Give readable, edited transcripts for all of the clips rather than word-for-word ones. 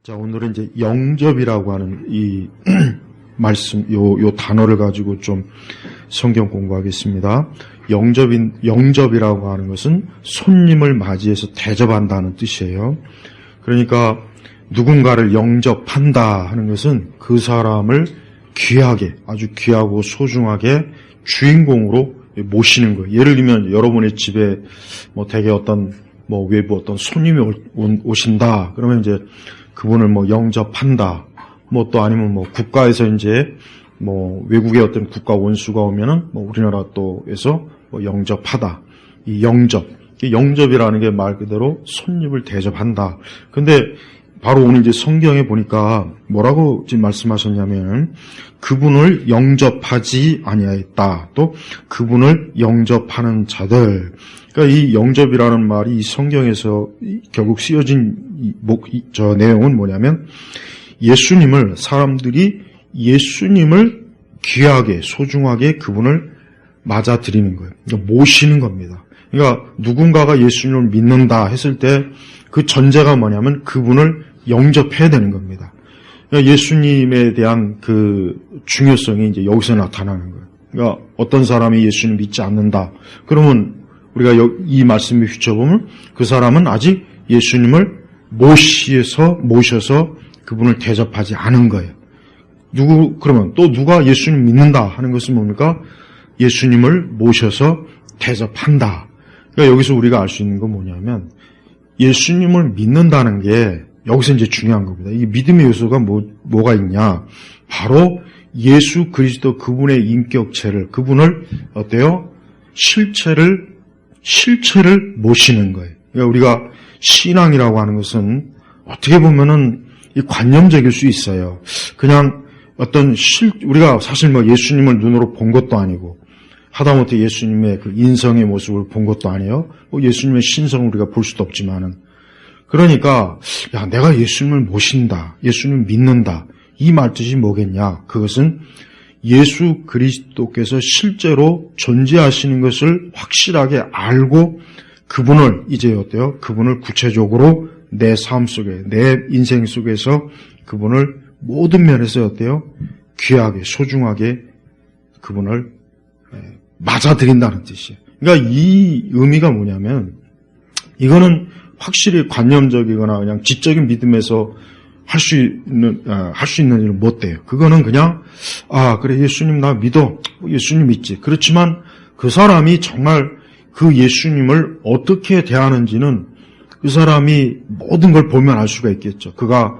자, 오늘은 이제 영접이라고 하는 이 말씀, 요 단어를 가지고 좀 성경 공부하겠습니다. 영접이라고 하는 것은 손님을 맞이해서 대접한다는 뜻이에요. 그러니까 누군가를 영접한다 하는 것은 그 사람을 귀하게, 아주 귀하고 소중하게 주인공으로 모시는 거예요. 예를 들면 여러분의 집에 대개 외부 어떤 손님이 오신다. 그러면 이제 그분을 영접한다. 또 아니면 국가에서 이제 외국의 어떤 국가 원수가 오면은 우리나라 또에서 영접하다. 이 영접이라는 게 말 그대로 손님을 대접한다. 근데 바로 오늘 이제 성경에 보니까 뭐라고 지금 말씀하셨냐면 그분을 영접하지 아니하였다. 또 그분을 영접하는 자들. 그러니까 이 영접이라는 말이 이 성경에서 결국 쓰여진 저 내용은 뭐냐면 사람들이 예수님을 귀하게 소중하게 그분을 맞아들이는 거예요. 그러니까 모시는 겁니다. 그러니까 누군가가 예수님을 믿는다 했을 때 그 전제가 뭐냐면 그분을 영접해야 되는 겁니다. 그러니까 예수님에 대한 그 중요성이 이제 여기서 나타나는 거예요. 그러니까 어떤 사람이 예수님 믿지 않는다. 그러면 우리가 이 말씀을 휘쳐보면 그 사람은 아직 예수님을 모셔서 그분을 대접하지 않은 거예요. 그러면 또 누가 예수님 믿는다 하는 것은 뭡니까? 예수님을 모셔서 대접한다. 그러니까 여기서 우리가 알 수 있는 건 뭐냐면 예수님을 믿는다는 게 여기서 이제 중요한 겁니다. 이 믿음의 요소가 뭐가 있냐? 바로 예수 그리스도 그분의 인격체를, 그분을 실체를 모시는 거예요. 그러니까 우리가 신앙이라고 하는 것은 어떻게 보면은 이 관념적일 수 있어요. 그냥 우리가 사실 예수님을 눈으로 본 것도 아니고, 하다못해 예수님의 그 인성의 모습을 본 것도 아니에요. 예수님의 신성을 우리가 볼 수도 없지만은. 그러니까, 내가 예수님을 모신다. 예수님을 믿는다. 이 말뜻이 뭐겠냐? 그것은 예수 그리스도께서 실제로 존재하시는 것을 확실하게 알고 그분을 그분을 구체적으로 내 삶 속에, 내 인생 속에서 그분을 모든 면에서 귀하게, 소중하게 그분을 맞아들인다는 뜻이에요. 그러니까 이 의미가 뭐냐면 이거는 확실히 관념적이거나 그냥 지적인 믿음에서 할 수 있는 일은 못 돼요. 그거는 그냥, 그래, 예수님 나 믿어. 예수님 믿지. 그렇지만 그 사람이 정말 그 예수님을 어떻게 대하는지는 그 사람이 모든 걸 보면 알 수가 있겠죠. 그가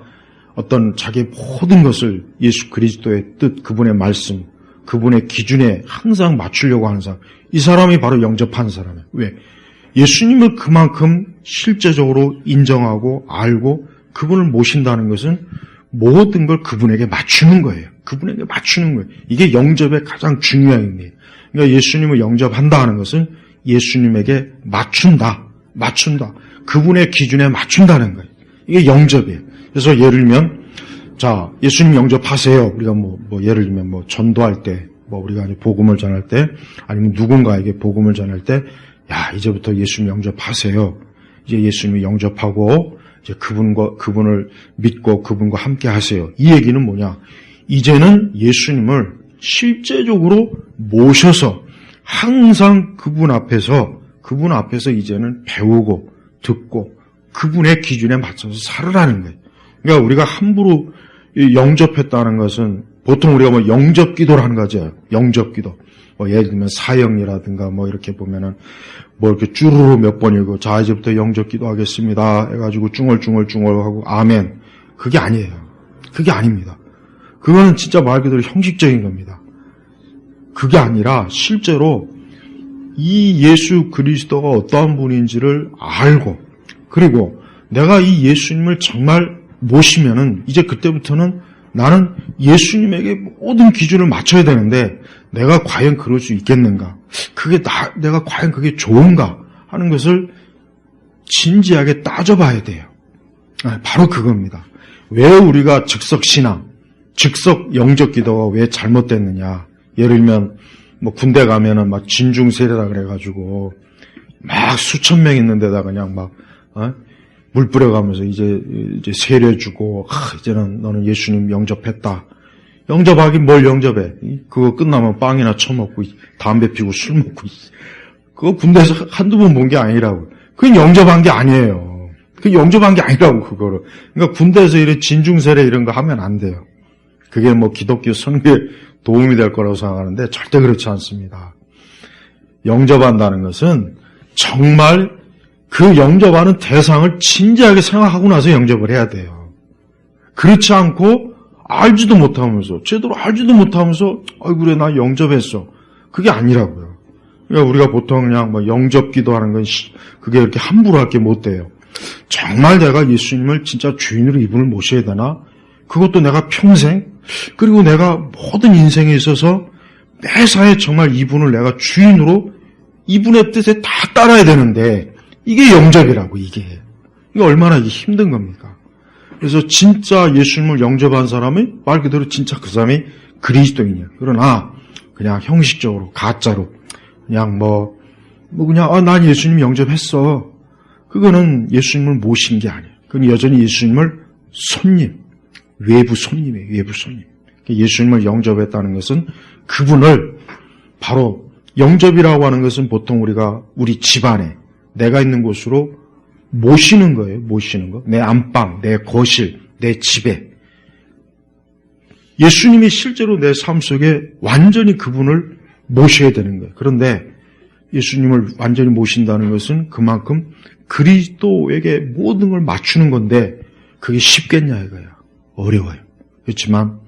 어떤 자기의 모든 것을 예수 그리스도의 뜻, 그분의 말씀, 그분의 기준에 항상 맞추려고 하는 사람. 이 사람이 바로 영접하는 사람이에요. 왜? 예수님을 그만큼 실제적으로 인정하고 알고 그분을 모신다는 것은 모든 걸 그분에게 맞추는 거예요. 그분에게 맞추는 거예요. 이게 영접의 가장 중요한 의미예요. 그러니까 예수님을 영접한다 하는 것은 예수님에게 맞춘다. 그분의 기준에 맞춘다는 거예요. 이게 영접이에요. 그래서 예를 들면, 예수님 영접하세요. 우리가 예를 들면 전도할 때, 우리가 복음을 전할 때, 아니면 누군가에게 복음을 전할 때, 이제부터 예수님 영접하세요. 이제 예수님이 영접하고, 이제 그분을 믿고 그분과 함께 하세요. 이 얘기는 뭐냐? 이제는 예수님을 실제적으로 모셔서 항상 그분 앞에서 이제는 배우고 듣고 그분의 기준에 맞춰서 살으라는 거예요. 그러니까 우리가 함부로 영접했다는 것은 보통 우리가 영접기도를 하는 거죠. 영접기도. 예를 들면 사형이라든가 이렇게 보면은 이렇게 쭈루루 몇 번이고 이제부터 영접기도 하겠습니다 해가지고 중얼중얼 하고 아멘. 그게 아니에요. 그게 아닙니다. 그거는 진짜 말 그대로 형식적인 겁니다. 그게 아니라 실제로 이 예수 그리스도가 어떠한 분인지를 알고 그리고 내가 이 예수님을 정말 모시면은 이제 그때부터는 나는 예수님에게 모든 기준을 맞춰야 되는데 내가 과연 그럴 수 있겠는가? 내가 과연 그게 좋은가? 하는 것을 진지하게 따져봐야 돼요. 바로 그겁니다. 왜 우리가 즉석신앙, 즉석 영접 기도가 왜 잘못됐느냐? 예를 들면 군대 가면은 진중세례라 그래가지고 수천 명 있는 데다 그냥 물 뿌려가면서 이제 세례주고, 이제는 너는 예수님 영접했다. 영접하긴 뭘 영접해? 그거 끝나면 빵이나 처먹고, 담배 피고 술 먹고, 그거 군대에서 한두 번 본 게 아니라고. 그건 영접한 게 아니에요. 그건 영접한 게 아니라고, 그거를. 그러니까 군대에서 이런 진중세례 이런 거 하면 안 돼요. 그게 뭐 기독교 선교에 도움이 될 거라고 생각하는데 절대 그렇지 않습니다. 영접한다는 것은 정말 그 영접하는 대상을 진지하게 생각하고 나서 영접을 해야 돼요. 그렇지 않고 알지도 못하면서, 제대로 알지도 못하면서, 그래, 나 영접했어. 그게 아니라고요. 그러니까 우리가 보통 그냥 뭐 영접 기도하는 건 그게 이렇게 함부로 할 게 못 돼요. 정말 내가 예수님을 진짜 주인으로 이분을 모셔야 되나? 그것도 내가 평생, 그리고 내가 모든 인생에 있어서 매사에 정말 이분을 내가 주인으로 이분의 뜻에 다 따라야 되는데, 이게 영접이라고, 이게. 이게 얼마나 이게 힘든 겁니까? 그래서 진짜 예수님을 영접한 사람이 말 그대로 진짜 그 사람이 그리스도인이야. 그러나 그냥 형식적으로, 가짜로, 그냥 그냥, 난 예수님 영접했어. 그거는 예수님을 모신 게 아니에요. 그건 여전히 예수님을 손님, 외부 손님이에요, 외부 손님. 예수님을 영접했다는 것은 그분을 바로 영접이라고 하는 것은 보통 우리가 우리 집안에 내가 있는 곳으로 모시는 거예요. 모시는 거. 내 안방, 내 거실, 내 집에. 예수님이 실제로 내 삶 속에 완전히 그분을 모셔야 되는 거예요. 그런데 예수님을 완전히 모신다는 것은 그만큼 그리스도에게 모든 걸 맞추는 건데 그게 쉽겠냐 이거야. 어려워요. 그렇지만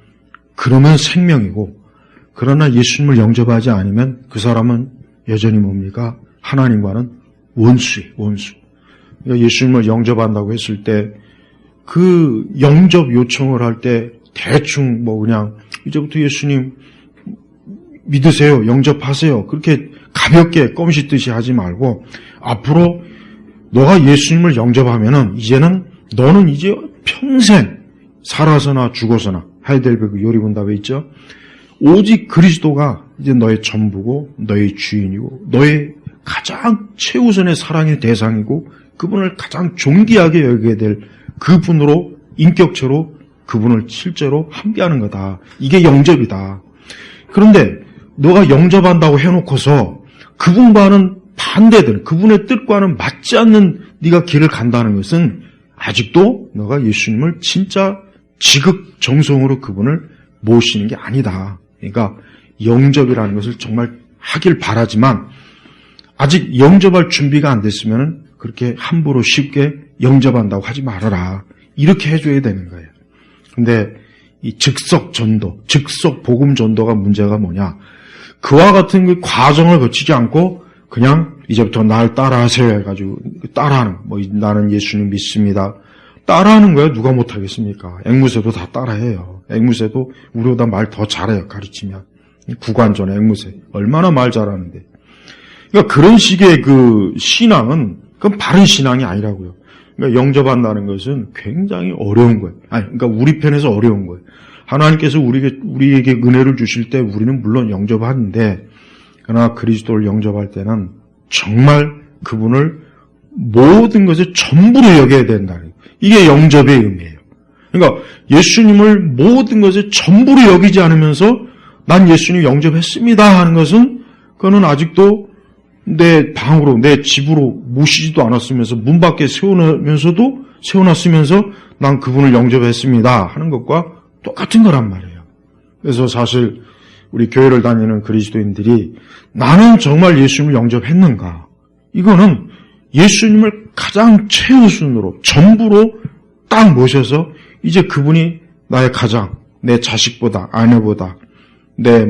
그러면 생명이고 그러나 예수님을 영접하지 않으면 그 사람은 여전히 뭡니까? 하나님과는 원수예요. 원수. 그러니까 예수님을 영접한다고 했을 때 그 영접 요청을 할 때 대충 그냥 이제부터 예수님 믿으세요. 영접하세요. 그렇게 가볍게 껌씹듯이 하지 말고 앞으로 너가 예수님을 영접하면은 이제는 너는 이제 평생 살아서나 죽어서나 하이델베르그 요리문답에 있죠. 오직 그리스도가 이제 너의 전부고 너의 주인이고 너의 가장 최우선의 사랑의 대상이고 그분을 가장 존귀하게 여기게 될 그분으로 인격체로 그분을 실제로 함께하는 거다. 이게 영접이다. 그런데 너가 영접한다고 해놓고서 그분과는 반대되는 그분의 뜻과는 맞지 않는 네가 길을 간다는 것은 아직도 너가 예수님을 진짜 지극정성으로 그분을 모시는 게 아니다. 그러니까 영접이라는 것을 정말 하길 바라지만 아직 영접할 준비가 안 됐으면 그렇게 함부로 쉽게 영접한다고 하지 말아라. 이렇게 해줘야 되는 거예요. 근데 이 즉석 전도, 즉석 복음 전도가 문제가 뭐냐? 그와 같은 그 과정을 거치지 않고 그냥 이제부터 날 따라하세요 해가지고 따라하는 나는 예수님 믿습니다. 따라하는 거야 누가 못하겠습니까? 앵무새도 다 따라해요. 앵무새도 우리보다 말 더 잘해요. 가르치면. 구관전 앵무새 얼마나 말 잘하는데. 그러니까 그런 식의 그 신앙은 그건 바른 신앙이 아니라고요. 그러니까 영접한다는 것은 굉장히 어려운 거예요. 그러니까 우리 편에서 어려운 거예요. 하나님께서 우리에게 은혜를 주실 때 우리는 물론 영접하는데 그러나 그리스도를 영접할 때는 정말 그분을 모든 것을 전부로 여겨야 된다는 거예요. 이게 영접의 의미예요. 그러니까 예수님을 모든 것을 전부로 여기지 않으면서 난 예수님 영접했습니다 하는 것은 그거는 아직도 내 방으로 내 집으로 모시지도 않았으면서 문 밖에 세워놨으면서 난 그분을 영접했습니다 하는 것과 똑같은 거란 말이에요. 그래서 사실 우리 교회를 다니는 그리스도인들이 나는 정말 예수님을 영접했는가? 이거는 예수님을 가장 최우선으로 전부로 딱 모셔서 이제 그분이 나의 가장 내 자식보다 아내보다 내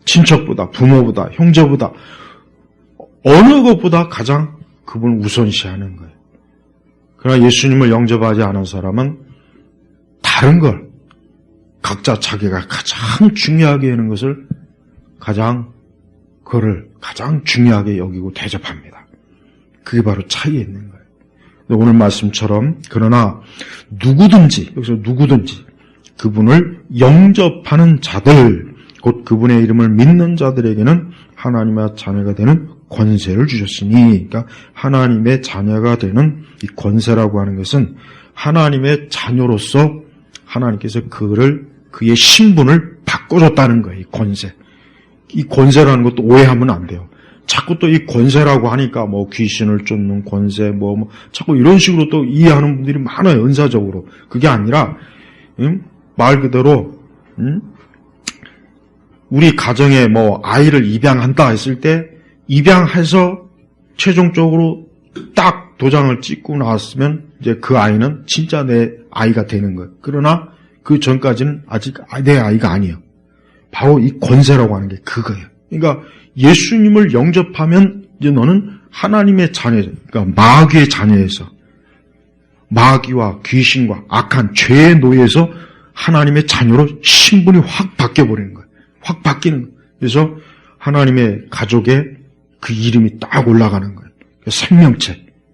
친척보다 부모보다 형제보다 어느 것보다 가장 그분을 우선시하는 거예요. 그러나 예수님을 영접하지 않은 사람은 다른 걸 각자 자기가 가장 중요하게 하는 것을 그거를 가장 중요하게 여기고 대접합니다. 그게 바로 차이에 있는 거예요. 오늘 말씀처럼 그러나 누구든지 여기서 누구든지 그분을 영접하는 자들 곧 그분의 이름을 믿는 자들에게는 하나님의 자녀가 되는 권세를 주셨으니, 그러니까 하나님의 자녀가 되는 이 권세라고 하는 것은 하나님의 자녀로서 하나님께서 그의 신분을 바꿔줬다는 거예요. 이 권세. 이 권세라는 것도 오해하면 안 돼요. 자꾸 또 이 권세라고 하니까 뭐 귀신을 쫓는 권세, 자꾸 이런 식으로 또 이해하는 분들이 많아요. 은사적으로. 그게 아니라, 말 그대로, 우리 가정에 아이를 입양한다 했을 때, 입양해서 최종적으로 딱 도장을 찍고 나왔으면 이제 그 아이는 진짜 내 아이가 되는 거예요. 그러나 그 전까지는 아직 내 아이가 아니에요. 바로 이 권세라고 하는 게 그거예요. 그러니까 예수님을 영접하면 이제 너는 하나님의 자녀죠. 그러니까 마귀의 자녀에서, 마귀와 귀신과 악한 죄의 노예에서 하나님의 자녀로 신분이 확 바뀌어버리는 거예요. 확 바뀌는 거예요. 그래서 하나님의 가족에 그 이름이 딱 올라가는 거예요.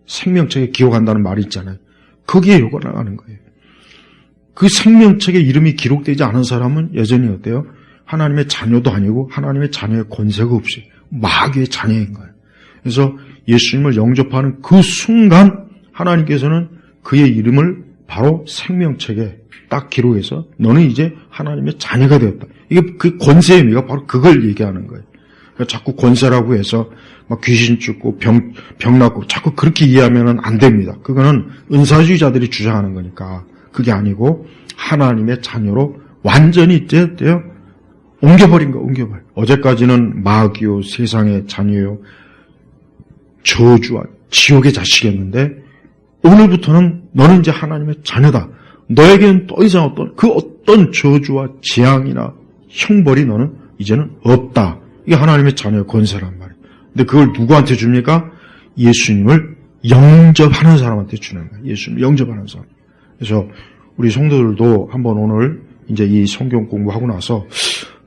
생명책에 기록한다는 말이 있잖아요. 거기에 올라가는 거예요. 그 생명책에 이름이 기록되지 않은 사람은 여전히 어때요? 하나님의 자녀도 아니고 하나님의 자녀의 권세가 없이 마귀의 자녀인 거예요. 그래서 예수님을 영접하는 그 순간 하나님께서는 그의 이름을 바로 생명책에 딱 기록해서 너는 이제 하나님의 자녀가 되었다. 이게 그 권세의 의미가 바로 그걸 얘기하는 거예요. 그러니까 자꾸 권세라고 해서 막 귀신 쫓고 병 낫고 자꾸 그렇게 이해하면 안 됩니다. 그거는 은사주의자들이 주장하는 거니까 그게 아니고 하나님의 자녀로 완전히 이제 옮겨버린 거, 옮겨버려. 어제까지는 마귀요, 세상의 자녀요, 저주와 지옥의 자식이었는데 오늘부터는 너는 이제 하나님의 자녀다. 너에게는 더 이상 어떤 저주와 재앙이나 형벌이 너는 이제는 없다. 이게 하나님의 자녀의 권세란 말이에요. 근데 그걸 누구한테 줍니까? 예수님을 영접하는 사람한테 주는 거예요. 예수님을 영접하는 사람. 그래서 우리 성도들도 한번 오늘 이제 이 성경 공부하고 나서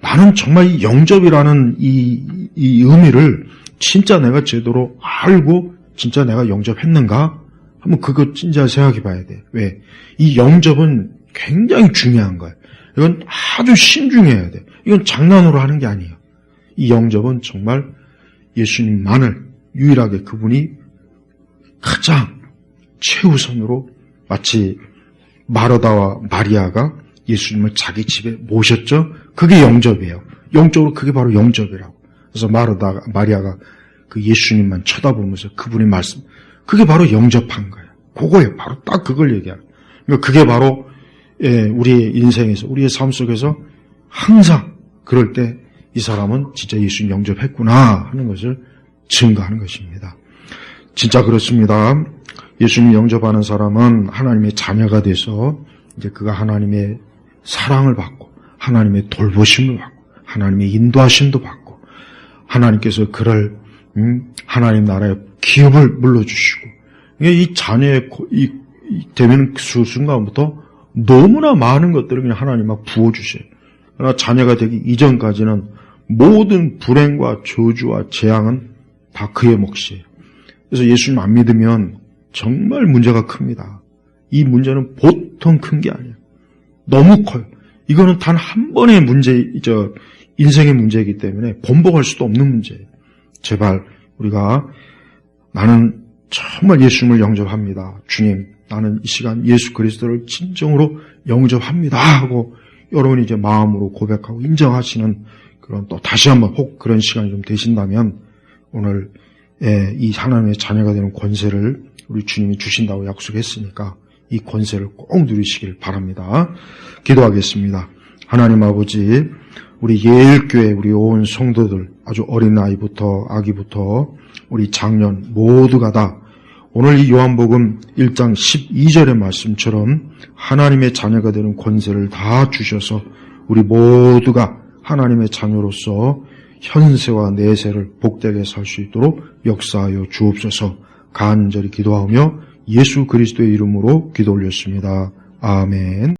나는 정말 이 영접이라는 이 의미를 진짜 내가 제대로 알고 진짜 내가 영접했는가? 한번 그거 진짜 생각해 봐야 돼. 왜? 이 영접은 굉장히 중요한 거예요. 이건 아주 신중해야 돼. 이건 장난으로 하는 게 아니에요. 이 영접은 정말 예수님만을 유일하게 그분이 가장 최우선으로 마치 마르다와 마리아가 예수님을 자기 집에 모셨죠? 그게 영접이에요. 영적으로 그게 바로 영접이라고. 그래서 마리아가 그 예수님만 쳐다보면서 그분의 말씀, 그게 바로 영접한 거예요. 그거예요. 바로 딱 그걸 얘기하는 거예요. 그러니까 그게 바로 우리의 인생에서, 우리의 삶 속에서 항상 그럴 때 이 사람은 진짜 예수님 영접했구나 하는 것을 증거하는 것입니다. 진짜 그렇습니다. 예수님 영접하는 사람은 하나님의 자녀가 돼서 이제 그가 하나님의 사랑을 받고 하나님의 돌보심을 받고 하나님의 인도하심도 받고 하나님께서 그를 하나님 나라의 기업을 물려주시고 이 자녀의 되면 그 순간부터 너무나 많은 것들을 그냥 하나님 막 부어주셔요. 그러나 자녀가 되기 이전까지는 모든 불행과 저주와 재앙은 다 그의 몫이에요. 그래서 예수님 안 믿으면 정말 문제가 큽니다. 이 문제는 보통 큰 게 아니에요. 너무 커요. 이거는 단 한 번의 인생의 문제이기 때문에 번복할 수도 없는 문제예요. 제발 우리가 나는 정말 예수님을 영접합니다. 주님, 나는 이 시간 예수 그리스도를 진정으로 영접합니다 하고 여러분이 이제 마음으로 고백하고 인정하시는 그런 또 다시 한번 혹 그런 시간이 좀 되신다면 오늘 이 하나님의 자녀가 되는 권세를 우리 주님이 주신다고 약속했으니까 이 권세를 꼭 누리시길 바랍니다. 기도하겠습니다. 하나님 아버지, 우리 예일교회 우리 온 성도들 아주 어린 아이부터 아기부터 우리 장년 모두가 다 오늘 이 요한복음 1장 12절의 말씀처럼 하나님의 자녀가 되는 권세를 다 주셔서 우리 모두가 하나님의 자녀로서 현세와 내세를 복되게 살 수 있도록 역사하여 주옵소서. 간절히 기도하며 예수 그리스도의 이름으로 기도 올렸습니다. 아멘.